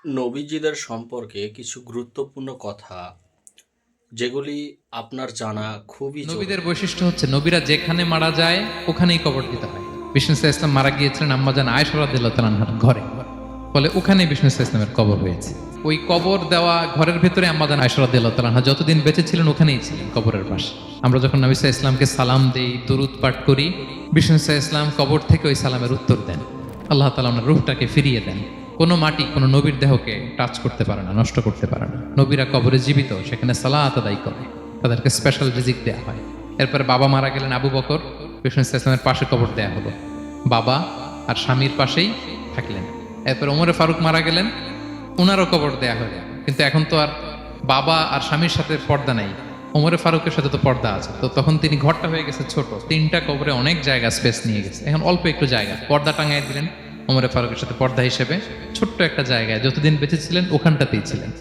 নবীজিদের সম্পর্কে কিছু গুরুত্বপূর্ণ কথা যেগুলি আপনার জানা খুবই নবীদের জরুরি। বৈশিষ্ট্য হচ্ছে নবীরা যেখানে মারা যায় ওখানেই কবর দিতে হয়। বিষ্ণু ইসা ইসলাম মারা গিয়েছিলেন আম্মাজান আয়েশা রাদিয়াল্লাহু তাআলা আনহার ঘরে, ফলে ওখানে বিষ্ণু ইসা ইসলামের কবর হয়েছে। ওই কবর দেওয়া ঘরের ভেতরে আম্মাজান আয়েশা রাদিয়াল্লাহু তাআলা আনহা যতদিন বেঁচে ছিলেন ওখানেই ছিলেন, কবরের পাশে। আমরা যখন নবী ইসা ইসলামকে সালাম দেই, দুরূদ পাঠ করি, বিষ্ণু ইসা ইসলাম কবর থেকে ওই সালামের উত্তর দেন। আল্লাহ তাআলা ওনার রূহটাকে ফিরিয়ে দেন। কোনো মাটি কোনো নবীর দেহকে টাচ করতে পারে না, নষ্ট করতে পারে না। নবীরা কবরে জীবিত, সেখানে সালাত আদায় করে, তাদেরকে স্পেশাল রিজিক দেয়া হয়। এরপরে বাবা মারা গেলেন আবু বকর, বিষ্ণু ইসলামের পাশে কবর দেয়া হলো, বাবা আর স্বামীর পাশেই থাকলেন। এরপরে ওমরে ফারুক মারা গেলেন, ওনারও কবর দেয়া হলো। কিন্তু এখন তো আর বাবা আর স্বামীর সাথে পর্দা নাই, ওমরে ফারুকের সাথে তো পর্দা আছে। তো তখন তিনি ঘরটা হয়ে গেছে ছোট, তিনটা কবরে অনেক জায়গা স্পেস নিয়ে গেছে। এখন অল্প একটু জায়গা পর্দা টাঙাই দিলেন ওমরে ফারুকের সাথে পর্দা হিসেবে, ছোট্ট একটা জায়গায় যতদিন বেঁচে ছিলেন ওখানটাতেই ছিলেন।